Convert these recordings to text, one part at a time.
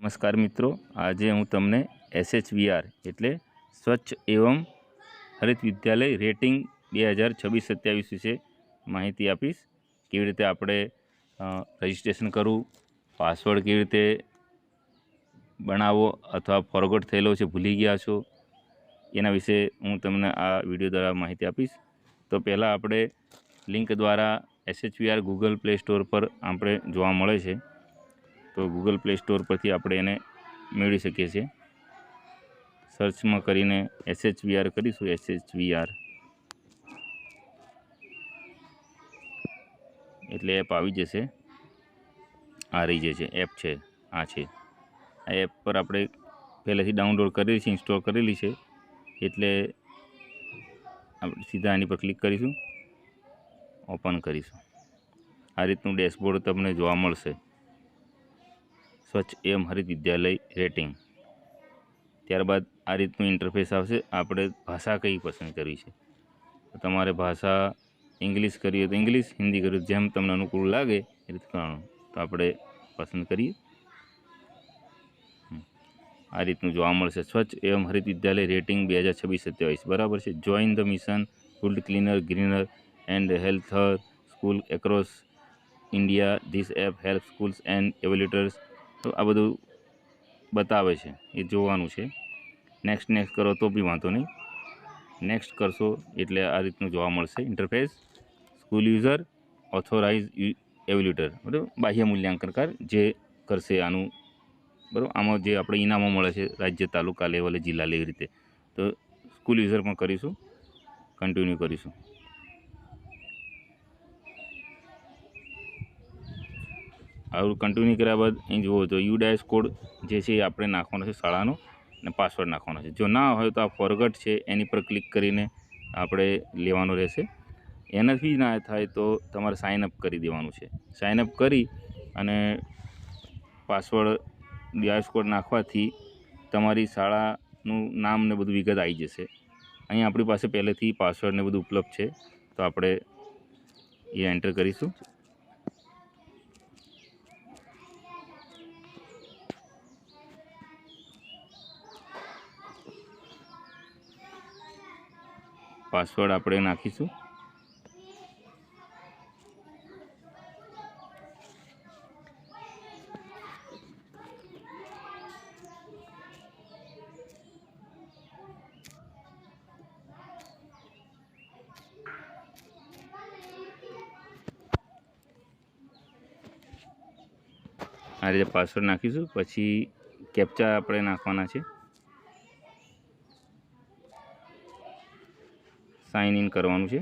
નમસ્કાર મિત્રો, આજે હું તમને SHVR એટલે સ્વચ્છ એવં હરિત વિદ્યાલય રેટિંગ 2026-27 વિશે માહિતી આપીશ. કેવી રીતે આપણે રજિસ્ટ્રેશન કરવું, પાસવર્ડ કેવી રીતે બનાવવો અથવા ફોરગોટ થયેલો છે, ભૂલી ગયા છો, એના વિશે હું તમને આ વિડીયો દ્વારા માહિતી આપીશ. તો પહેલાં આપણે લિંક દ્વારા SHVR ગૂગલ પ્લે સ્ટોર પર આપણે જોવા મળે છે. તો ગૂગલ પ્લે સ્ટોર પરથી આપણે એને મેળવી શકીએ છીએ. સર્ચમાં કરીને SHVR કરીશું. SHVR એટલે એપ આવી જશે. આ રહી જે છે એપ છે, આ છે. આ એપ પર આપણે પહેલેથી ડાઉનલોડ કરેલી છે, ઇન્સ્ટોલ કરેલી છે. એટલે આપણે સીધા આની પર ક્લિક કરીશું, ઓપન કરીશું. આ રીતનું ડેશબોર્ડ તમને જોવા મળશે. સ્વચ્છ એવં હરિત વિદ્યાલય રેટિંગ. ત્યારબાદ આ રીતનું ઇન્ટરફેસ આવશે. આપણે ભાષા કઈ પસંદ કરવી છે. તો તમારે ભાષા ઇંગ્લિશ કરીએ તો ઇંગ્લિશ, હિન્દી કરીએ જેમ તમને અનુકૂળ લાગે એ રીતે કરવાનું. તો આપણે પસંદ કરીએ. આ રીતનું જોવા મળશે. સ્વચ્છ એવં હરિત વિદ્યાલય રેટિંગ 2026-27 બરાબર છે. Join the mission food cleaner greener and healthier school across India. This app help schools and evaluators. તો આ બધું બતાવે છે, એ જોવાનું છે. નેક્સ્ટ કરો તો બી વાંધો નહીં. નેક્સ્ટ કરશો એટલે આ રીતનું જોવા મળશે ઇન્ટરફેસ. સ્કૂલ યુઝર ઓથોરાઇઝ એવેલ્યુએટર, બરાબર, બાહ્ય મૂલ્યાંકનકાર જે કરશે આનું, બરાબર. આમાં જે આપણે ઇનામો મળે છે રાજ્ય, તાલુકા લેવલે, જિલ્લા લેવલ રીતે. તો સ્કૂલ યુઝર પણ કરીશું, કન્ટિન્યુ કરીશું. આવું કન્ટિન્યુ કર્યા બાદ અહીં જુઓ તો યુડાયસ કોડ જે છે એ આપણે નાખવાનો છે શાળાનો, અને પાસવર્ડ નાખવાનો છે. જો ના હોય તો આ ફોરગટ છે એની પર ક્લિક કરીને આપણે લેવાનો રહેશે. એનાથી ના થાય તો તમારે સાઇનઅપ કરી દેવાનું છે. સાઇનઅપ કરી અને પાસવર્ડ યુડાયસ કોડ નાખવાથી તમારી શાળાનું નામ ને બધું વિગત આવી જશે. અહીં આપણી પાસે પહેલેથી પાસવર્ડ ને બધું ઉપલબ્ધ છે, તો આપણે એ એન્ટર કરીશું. પાસવર્ડ આપણે નાખીશું. આ રીતે પાસવર્ડ નાખીશું. પછી કેપ્ચા આપણે નાખવાના છે. સાઇન ઇન કરવાનું છે.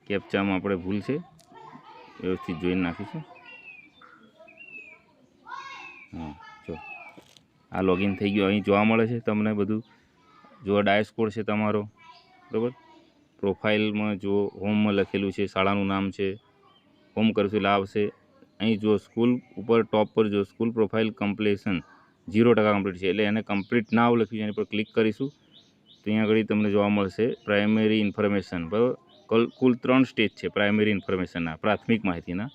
કેપ્ચામાં આપણે ભૂલ છે, વ્યવસ્થિત જોઈને નાખીશું. હા, જો આ લોગિન થઈ ગયું. અહીં જોવા મળે છે તમને બધું. જો ડાયસ કોડ છે તમારો, બરાબર. પ્રોફાઇલમાં જો હોમમાં લખેલું છે, શાળાનું નામ છે. હોમ કરશું એટલે આવશે. અહીં જો સ્કૂલ ઉપર ટોપ પર જો સ્કૂલ પ્રોફાઇલ કમ્પ્લીશન 0% કમ્પ્લીટ છે, એટલે એને કમ્પ્લીટ નાવ લખ્યું છે. એની પર ક્લિક કરીશું તો અહીંયા આગળ તમને જોવા મળશે પ્રાઇમરી ઇન્ફોર્મેશન, બરાબર. કુલ 3 સ્ટેજ છે પ્રાઇમરી ઇન્ફોર્મેશનના, પ્રાથમિક માહિતીના.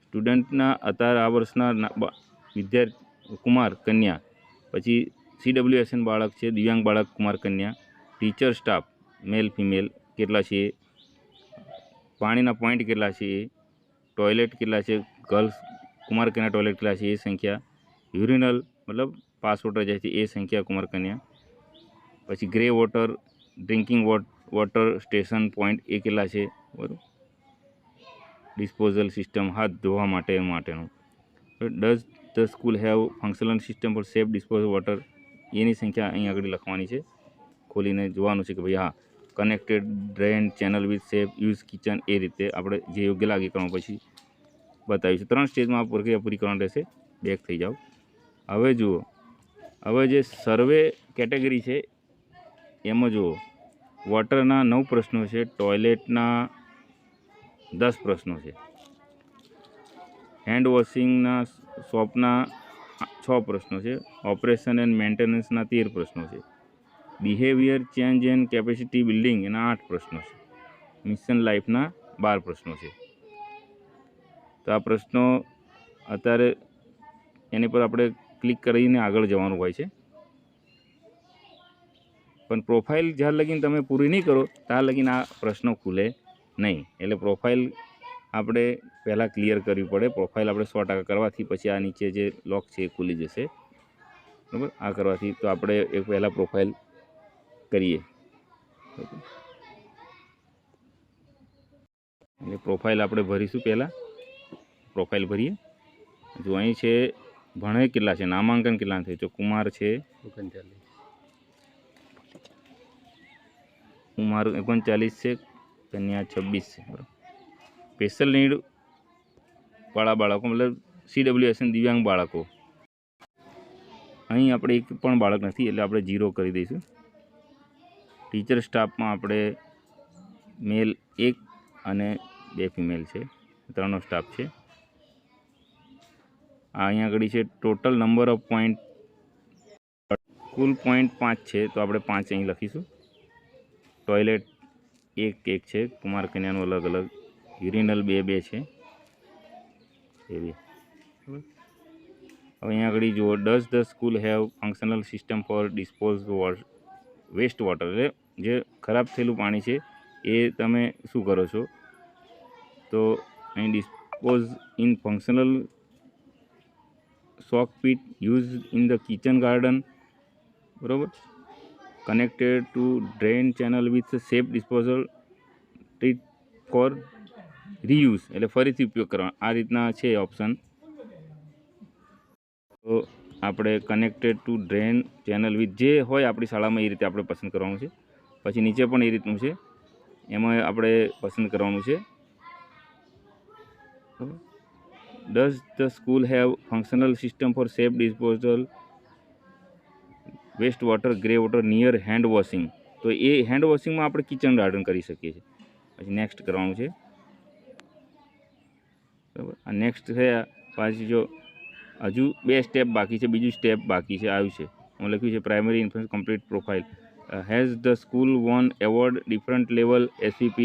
સ્ટુડન્ટના અત્યારે આ વર્ષના વિદ્યાર્થી કુમાર કન્યા, પછી CWSN બાળક છે, દિવ્યાંગ બાળક કુમાર કન્યા, ટીચર સ્ટાફ મેલ ફિમેલ કેટલા છે, પાણીના પોઈન્ટ કેટલા છે, ટોયલેટ કેટલા છે, ગર્લ્સ કુમાર કન્યા ટોયલેટ કેટલા છે એ સંખ્યા, યુરિનલ મતલબ પાસ વોટર જાય છે એ સંખ્યા કુમાર કન્યા, પછી grey water drinking water station point એ કેટલા છે, બરાબર. ડિસ્પોઝલ સિસ્ટમ હાથ ધોવા માટેનું. Does the school have functional system for safe disposal water, એની સંખ્યા અહીં આગળ લખવાની છે. ખોલીને જોવાનું છે કે ભાઈ હા, connected drain channel with safe use kitchen, એ રીતે આપણે જે યોગ્ય લાગે કરવા પછી બતાવ્યું છે. 3 સ્ટેજમાં આ પ્રક્રિયા પૂરી કરવાની રહેશે. બેક થઈ જાઓ. હવે જુઓ, હવે જે સર્વે કેટેગરી છે એમાં જુઓ વોટરના 9 પ્રશ્નો છે, ટોયલેટના 10 પ્રશ્નો છે, હેન્ડ વોશિંગના સોપના 6 પ્રશ્નો છે, ઓપરેશન એન્ડ મેન્ટેનન્સના 13 પ્રશ્નો છે, behaviour change and capacity building એના 8 પ્રશ્નો છે, મિશન લાઈફના 12 પ્રશ્નો છે. તો આ પ્રશ્નો અત્યારે એની પર આપણે ક્લિક કરીને આગળ જવાનું હોય છે, પણ પ્રોફાઇલ જ્યાં લગીને તમે પૂરી નહીં કરો ત્યાં લગીને આ પ્રશ્નો ખુલે નહીં. એટલે પ્રોફાઇલ આપણે પહેલાં ક્લિયર કરવી પડે. પ્રોફાઇલ આપણે 100% કરવાથી પછી આ નીચે જે લોક છે એ ખુલી જશે, બરાબર. આ કરવાથી તો આપણે એક પહેલાં પ્રોફાઇલ કરીએ. એટલે પ્રોફાઇલ આપણે ભરીશું. પહેલાં પ્રોફાઇલ ભરીએ. જો અહીં છે ભણે કેટલા છે, નામાંકન કેટલા છે. જો કુમાર છે 39 છે, કન્યા 26 છે, બરાબર. સ્પેશિયલ નીડ વાળા બાળકો મતલબ CWSN દિવ્યાંગ બાળકો, અહીં આપણે એક પણ બાળક નથી એટલે આપણે 0 કરી દઈશું. ટીચર સ્ટાફમાં આપણે મેલ 1 અને 2 ફિમેલ છે, 3નો સ્ટાફ છે. આ અહીંયા આગળ છે total number of point, cool point 5 છે તો આપણે 5 અહીં લખીશું. ટોયલેટ 1 છે, કુમાર કન્યાનું અલગ અલગ. યુરિનલ 2 છે, એવી. હવે અહીંયા આગળ જુઓ, does the school have functional system for dispose waste water, એટલે જે ખરાબ થયેલું પાણી છે એ તમે શું કરો છો, તો અહીં dispose in functional soak pit use in the kitchen garden, બરાબર. Connected to drain channel with safe disposal treat for reuse, એટલે ફરીથી ઉપયોગ કરવાનો. આ રીતના છે ઓપ્શન. તો આપણે connected to drain channel with જે હોય આપણી શાળામાં એ રીતે આપણે પસંદ કરવાનું છે. પછી નીચે પણ એ રીતનું છે, એમાં આપણે પસંદ કરવાનું છે. Does the school have functional system for safe disposal waste water grey water near hand washing, તો એ હેન્ડ વોશિંગમાં આપણે કિચન ગાર્ડન કરી શકીએ છીએ. પછી નેક્સ્ટ કરવાનું છે, બરાબર. આ નેક્સ્ટ થયા પાછી જો હજુ 2 સ્ટેપ બાકી છે, બીજું સ્ટેપ બાકી છે, આવ્યું છે. હું લખ્યું છે primary information complete profile. Has the school won award different level SVP,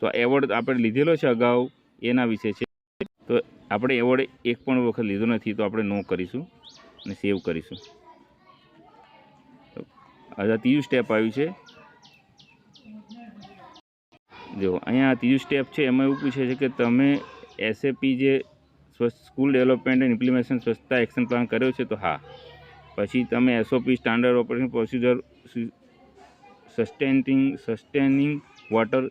તો એવોર્ડ આપણે લીધેલો છે અગાઉ, એના વિશે છે. તો આપણે એવોર્ડ એક પણ વખત લીધો નથી તો આપણે નો કરીશું અને સેવ કરીશું. હવે ત્રીજું સ્ટેપ આવ્યું છે. જો અહીંયા ત્રીજું સ્ટેપ છે, એમાં એવું પૂછે છે કે તમે SAP જે સ્કૂલ ડેવલપમેન્ટ એન્ડ ઇમ્પ્લિમેશન સ્વચ્છતા એક્શન પ્લાન કર્યો છે, તો હા. પછી તમે SOP standard operation procedure sustaining water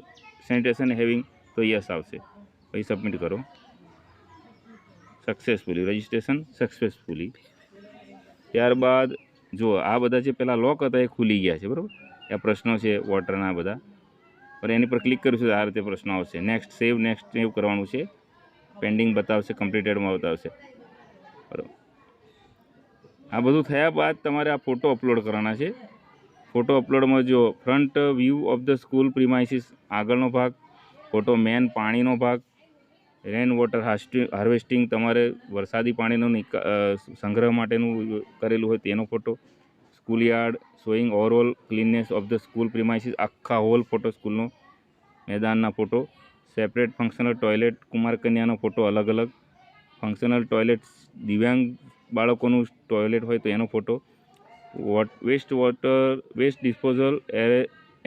sanitation having, તો યસ આવશે. પછી સબમિટ કરો. Successfully registration successfully. ત્યારબાદ જો આ બધા જે પહેલાં લોક હતા એ ખુલી ગયા છે, બરાબર. આ પ્રશ્નો છે વોટરના બધા, પણ એની પર ક્લિક કરીશું તો આ રીતે પ્રશ્નો આવશે. નેક્સ્ટ સેવ કરવાનું છે. પેન્ડિંગ બતાવશે, કમ્પ્લીટેડમાં બતાવશે, બરાબર. આ બધું થયા બાદ તમારે આ ફોટો અપલોડ કરવાના છે. ફોટો અપલોડમાં જો front view of the school premises આગળનો ભાગ, ફોટો મેન પાણીનો ભાગ, રેન વોટર હાર્વેસ્ટિંગ તમારે વરસાદી પાણીનો સંગ્રહ માટેનું કરેલું હોય તેનો photo, school yard showing overall cleanliness of the school premises આખા હોલ ફોટો, સ્કૂલનો મેદાનના ફોટો, સેપરેટ ફંક્શનલ ટોયલેટ કુમાર કન્યાનો ફોટો અલગ અલગ, ફંક્શનલ ટોયલેટ દિવ્યાંગ બાળકોનું ટોયલેટ હોય તો એનો photo, waste disposal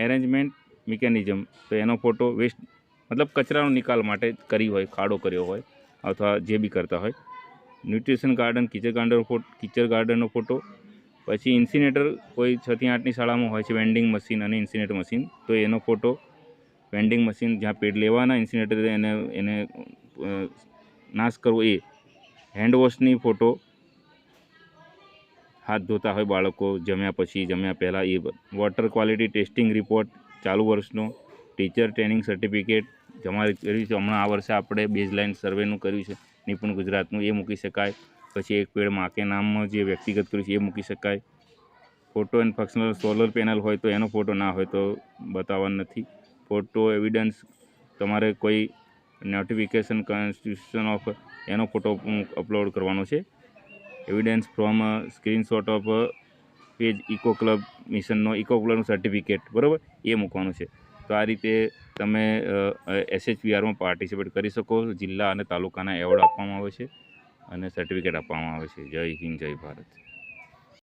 arrangement mechanism, તો એનો ફોટો, વેસ્ટ મતલબ કચરાનો નિકાલ માટે કરી હોય, ખાડો કર્યો હોય અથવા જે બી કરતા હોય. ન્યુટ્રિશન ગાર્ડન કિચન ગાર્ડનનો ફોટો. પછી ઇન્સિનેટર કોઈ 6 થી 8ની શાળામાં હોય છે, વેન્ડિંગ મશીન અને ઇન્સિનેટર મશીન, તો એનો ફોટો. વેન્ડિંગ મશીન જ્યાં પેડ લેવાના, ઇન્સિનેટર એને નાશ કરવો એ. હેન્ડ વોશની ફોટો, હાથ ધોતા હોય બાળકો જમ્યા પછી, જમ્યા પહેલાં એ. વોટર ક્વોલિટી ટેસ્ટિંગ રિપોર્ટ ચાલુ વર્ષનો, ટીચર ટ્રેનિંગ સર્ટિફિકેટ જમા કર્યું છે હમણાં આ વર્ષે આપણે બેઝલાઇન સર્વેનું કર્યું છે નિપુણ ગુજરાતનું, એ મૂકી શકાય. પછી એક પેડ માકે નામમાં જે વ્યક્તિગત કર્યું છે એ મૂકી શકાય. Photo and functional solar panel હોય તો એનો ફોટો, ના હોય તો બતાવવાનો નથી. ફોટો એવિડન્સ તમારે કોઈ નોટિફિકેશન કોન્સ્ટિટ્યુશન ઓફ એનો ફોટો અપલોડ કરવાનો છે. Evidence from screenshot of page eco club મિશનનો ઇકો ક્લબનું સર્ટિફિકેટ, બરાબર, એ મૂકવાનું છે. તો આ રીતે તમે SHPRમાં પાર્ટિસિપેટ કરી શકો. જિલ્લા અને તાલુકાના એવોર્ડ આપવામાં આવે છે અને સર્ટિફિકેટ આપવામાં આવે છે. જય હિન્દ, જય ભારત.